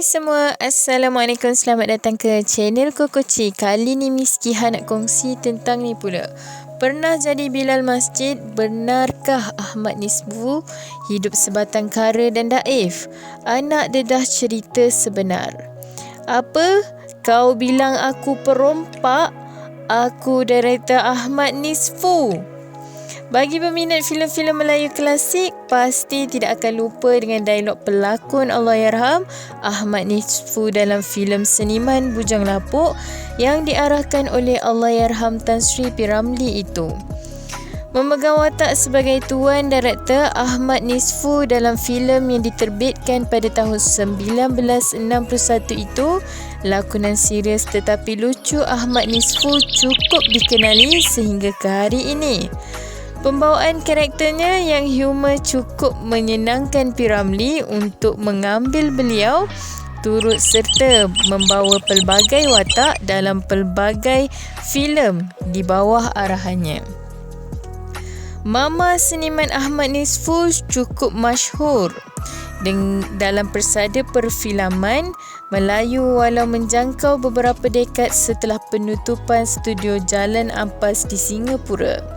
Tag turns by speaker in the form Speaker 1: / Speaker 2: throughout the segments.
Speaker 1: semua, Assalamualaikum, selamat datang ke channel Kokoci. Kali ni Miss Kiha nak kongsi tentang ni pula. Pernah jadi Bilal Masjid, benarkah Ahmad Nisfu hidup sebatang kara dan daif? Anak dedah cerita sebenar. Apa? Kau bilang aku perompak? Aku director Ahmad Nisfu. Bagi peminat filem-filem Melayu klasik, pasti tidak akan lupa dengan dialog pelakon Allahyarham Ahmad Nisfu dalam filem Seniman Bujang Lapuk yang diarahkan oleh Allahyarham Tan Sri P. Ramlee itu. Memegang watak sebagai tuan director Ahmad Nisfu dalam filem yang diterbitkan pada tahun 1961 itu, lakonan serius tetapi lucu Ahmad Nisfu cukup dikenali sehingga ke hari ini. Pembawaan karakternya yang humor cukup menyenangkan P. Ramlee untuk mengambil beliau turut serta membawa pelbagai watak dalam pelbagai filem di bawah arahannya. Mama Seniman Ahmad Nisfu cukup masyhur dalam persada perfilman Melayu walau menjangkau beberapa dekad setelah penutupan studio Jalan Ampas di Singapura.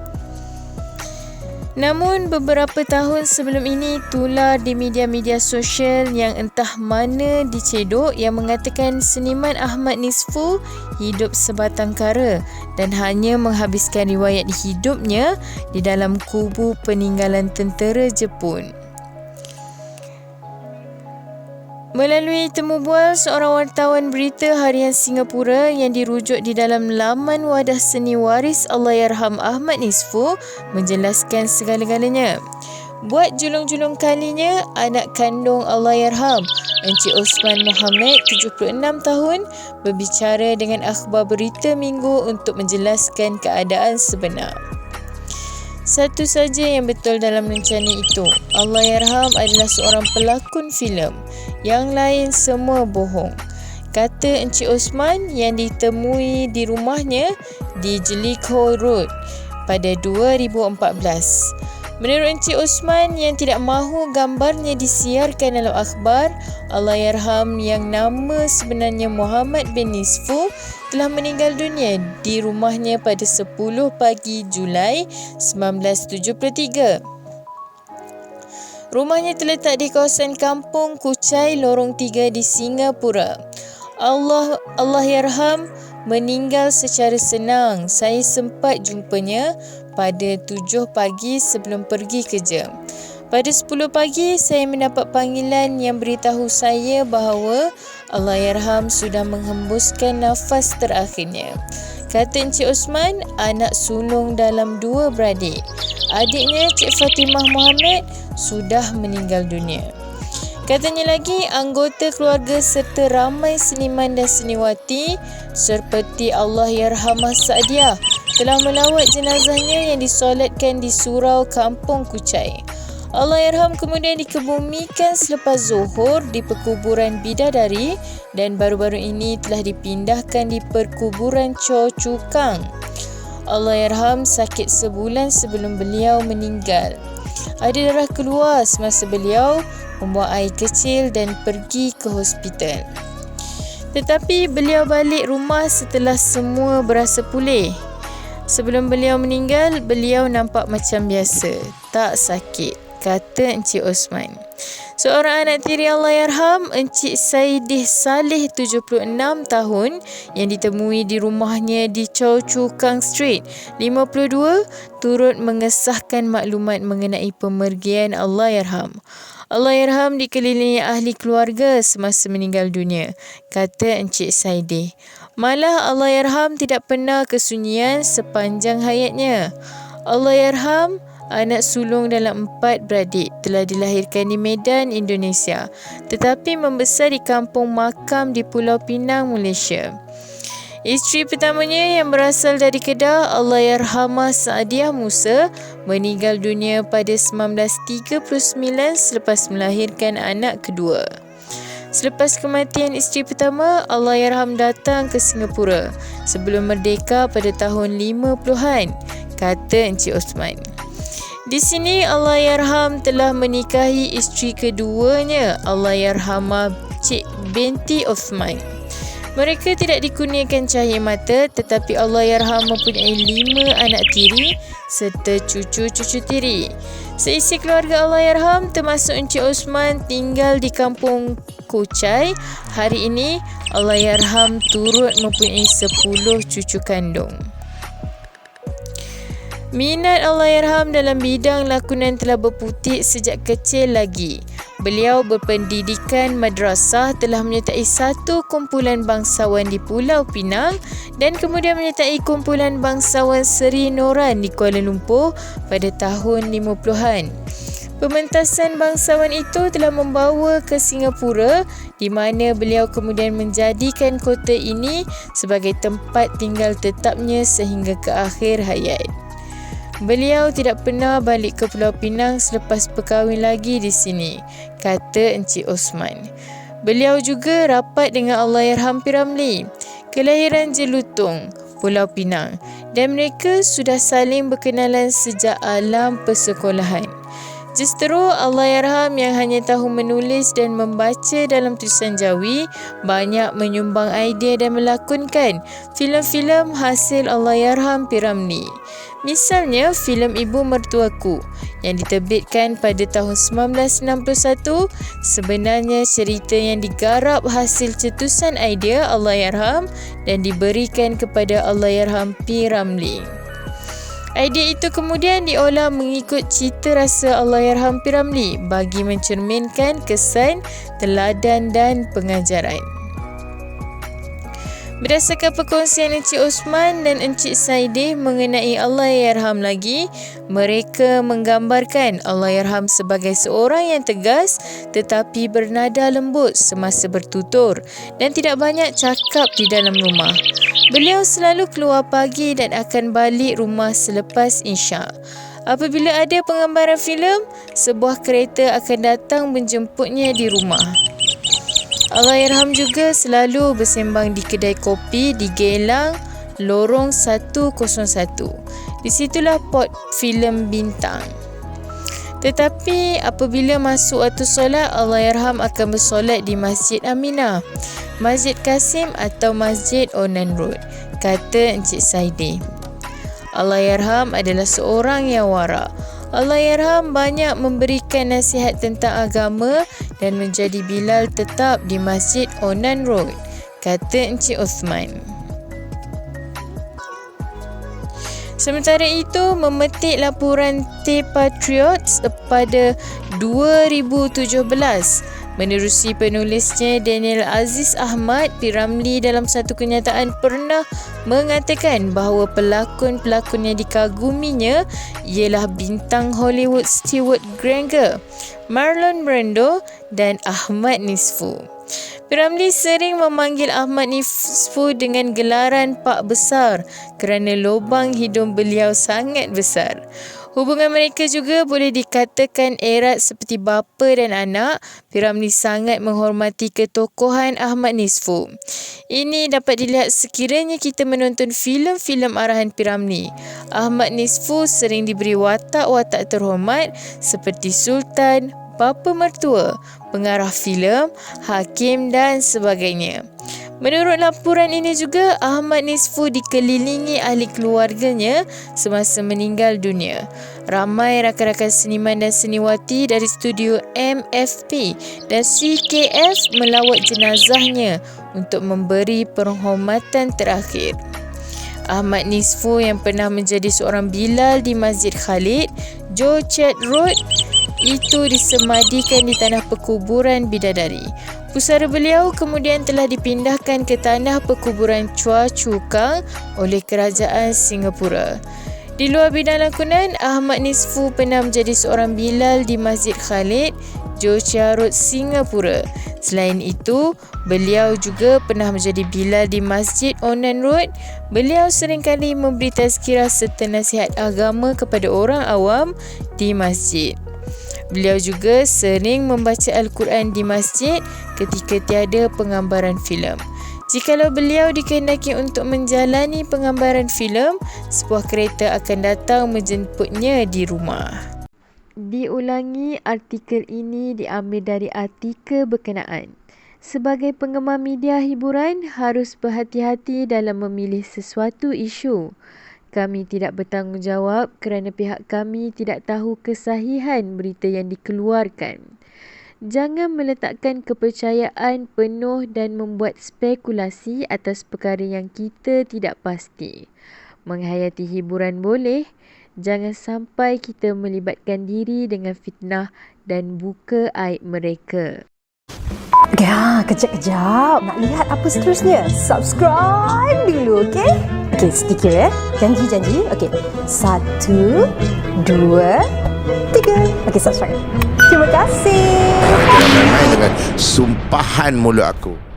Speaker 1: Namun beberapa tahun sebelum ini tular di media-media sosial yang entah mana dicedok yang mengatakan seniman Ahmad Nisfu hidup sebatang kara dan hanya menghabiskan riwayat hidupnya di dalam kubu peninggalan tentera Jepun. Melalui temu bual seorang wartawan berita harian Singapura yang dirujuk di dalam laman wadah seni waris Allahyarham Ahmad Nisfu menjelaskan segala-galanya. Buat julung-julung kalinya, anak kandung Allahyarham, Encik Osman Mohamed, 76 tahun, berbicara dengan akhbar berita minggu untuk menjelaskan keadaan sebenar. Satu saja yang betul dalam rencana itu, Allahyarham adalah seorang pelakon filem. Yang lain semua bohong, kata Encik Osman yang ditemui di rumahnya di Jellicoe Road pada 2014. Menurut Encik Osman yang tidak mahu gambarnya disiarkan dalam akhbar, Allahyarham yang nama sebenarnya Muhammad bin Nisfu telah meninggal dunia di rumahnya pada 10 pagi Julai 1973. Rumahnya terletak di kawasan Kampung Kuchai, Lorong 3 di Singapura. Allahyarham meninggal secara senang. Saya sempat jumpanya pada 7 pagi sebelum pergi kerja. Pada 10 pagi, saya mendapat panggilan yang beritahu saya bahawa Allahyarham sudah menghembuskan nafas terakhirnya. Kata Encik Osman, anak sulung dalam 2 beradik. Adiknya, Cik Fatimah Mohamed, sudah meninggal dunia. Katanya lagi, anggota keluarga serta ramai seniman dan seniwati seperti Allahyarhamah Saadiah telah melawat jenazahnya yang disolatkan di surau Kampung Kuchai. Allahyarham kemudian dikebumikan selepas zuhur di perkuburan Bidadari dan baru-baru ini telah dipindahkan di perkuburan Choa Chu Kang. Allahyarham sakit sebulan sebelum beliau meninggal. Ada darah keluar semasa beliau membuang air kecil dan pergi ke hospital. Tetapi beliau balik rumah setelah semua berasa pulih. Sebelum beliau meninggal, beliau nampak macam biasa, tak sakit, kata Encik Osman. Seorang anak tiri Allahyarham, Encik Saidih Saleh, 76 tahun, yang ditemui di rumahnya di Choa Chu Kang Street 52, turut mengesahkan maklumat mengenai pemergian Allahyarham. Allahyarham dikelilingi ahli keluarga semasa meninggal dunia, kata Encik Saidih. Malah Allahyarham tidak pernah kesunyian sepanjang hayatnya. Allahyarham, anak sulung dalam 4 beradik, telah dilahirkan di Medan, Indonesia, tetapi membesar di kampung makam di Pulau Pinang, Malaysia. Isteri pertamanya yang berasal dari Kedah, Allahyarhamah Saadiah Musa, meninggal dunia pada 1939 selepas melahirkan anak kedua. Selepas kematian isteri pertama, Allahyarham datang ke Singapura sebelum merdeka pada tahun 50-an, kata Encik Osman. Di sini Allahyarham telah menikahi isteri keduanya, Allahyarhamah Cik binti Uthman. Mereka tidak dikurniakan cahaya mata, tetapi Allahyarham mempunyai 5 anak tiri serta cucu-cucu tiri. Seisi keluarga Allahyarham termasuk Encik Osman tinggal di kampung Kuchai. Hari ini Allahyarham turut mempunyai 10 cucu kandung. Minat Allahyarham dalam bidang lakonan telah berputik sejak kecil lagi. Beliau berpendidikan madrasah, telah menyertai satu kumpulan bangsawan di Pulau Pinang dan kemudian menyertai kumpulan bangsawan Seri Noran di Kuala Lumpur pada tahun 50-an. Pementasan bangsawan itu telah membawa ke Singapura, di mana beliau kemudian menjadikan kota ini sebagai tempat tinggal tetapnya sehingga ke akhir hayat. Beliau tidak pernah balik ke Pulau Pinang selepas berkahwin lagi di sini, kata Encik Osman. Beliau juga rapat dengan Allahyarham P. Ramlee, kelahiran Jelutung, Pulau Pinang, dan mereka sudah saling berkenalan sejak alam persekolahan. Justru Allahyarham yang hanya tahu menulis dan membaca dalam tulisan Jawi banyak menyumbang idea dan melakonkan filem-filem hasil Allahyarham P. Ramlee. Misalnya filem Ibu Mertuaku yang diterbitkan pada tahun 1961 sebenarnya cerita yang digarap hasil cetusan idea Allahyarham dan diberikan kepada Allahyarham P. Ramlee. Idea itu kemudian diolah mengikut cita rasa Allahyarham P. Ramlee bagi mencerminkan kesan, teladan dan pengajaran. Berdasarkan perkongsian Encik Osman dan Encik Saideh mengenai Allahyarham lagi, mereka menggambarkan Allahyarham sebagai seorang yang tegas tetapi bernada lembut semasa bertutur dan tidak banyak cakap di dalam rumah. Beliau selalu keluar pagi dan akan balik rumah selepas Isyak. Apabila ada penggambaran filem, sebuah kereta akan datang menjemputnya di rumah. Allahyarham juga selalu bersembang di kedai kopi di Geylang, Lorong 101. Di situlah pot filem bintang. Tetapi apabila masuk waktu solat, Allahyarham akan bersolat di Masjid Aminah, Masjid Kasim atau Masjid Onan Road, kata Encik Saideh. Allahyarham adalah seorang yang warak. Allahyarham banyak memberikan nasihat tentang agama dan menjadi bilal tetap di Masjid Onan Road, kata Encik Osman. Sementara itu, memetik laporan The Patriots pada 2017, menerusi penulisnya Daniel Aziz Ahmad, P. Ramlee dalam satu kenyataan pernah mengatakan bahawa pelakon-pelakon yang dikaguminya ialah bintang Hollywood Stewart Granger, Marlon Brando dan Ahmad Nisfu. P. Ramlee sering memanggil Ahmad Nisfu dengan gelaran Pak Besar kerana lubang hidung beliau sangat besar. Hubungan mereka juga boleh dikatakan erat seperti bapa dan anak. P. Ramlee sangat menghormati ketokohan Ahmad Nisfu. Ini dapat dilihat sekiranya kita menonton filem-filem arahan P. Ramlee. Ahmad Nisfu sering diberi watak-watak terhormat seperti Sultan, Bapa Mertua, pengarah filem, hakim dan sebagainya. Menurut laporan ini juga, Ahmad Nisfu dikelilingi ahli keluarganya semasa meninggal dunia. Ramai rakan-rakan seniman dan seniwati dari studio MFP dan CKF melawat jenazahnya untuk memberi penghormatan terakhir. Ahmad Nisfu yang pernah menjadi seorang bilal di Masjid Khalid, Joo Chiat Road, itu disemadikan di tanah perkuburan bidadari. Pusara beliau kemudian telah dipindahkan ke tanah perkuburan Chua Chu Kang oleh kerajaan Singapura. Di luar bidang lakonan, Ahmad Nisfu pernah menjadi seorang bilal di Masjid Khalid, Joo Chiat Road, Singapura. Selain itu, beliau juga pernah menjadi bilal di Masjid Onan Road. Beliau seringkali memberi tazkirah serta nasihat agama kepada orang awam di masjid. Beliau juga sering membaca Al-Quran di masjid ketika tiada penggambaran filem. Jikalau beliau dikehendaki untuk menjalani penggambaran filem, sebuah kereta akan datang menjemputnya di rumah. Diulangi, artikel ini diambil dari artikel berkenaan. Sebagai penggemar media hiburan, harus berhati-hati dalam memilih sesuatu isu. Kami tidak bertanggungjawab kerana pihak kami tidak tahu kesahihan berita yang dikeluarkan. Jangan meletakkan kepercayaan penuh dan membuat spekulasi atas perkara yang kita tidak pasti. Menghayati hiburan boleh, jangan sampai kita melibatkan diri dengan fitnah dan buka aib mereka.
Speaker 2: Ya, kejap-kejap. Nak lihat apa seterusnya? Subscribe dulu, okey? Okey, sedikit ya. Janji. Okey. 1, 2, 3. Okey, subscribe. Terima kasih.
Speaker 3: Jangan main-main dengan sumpahan mulut aku.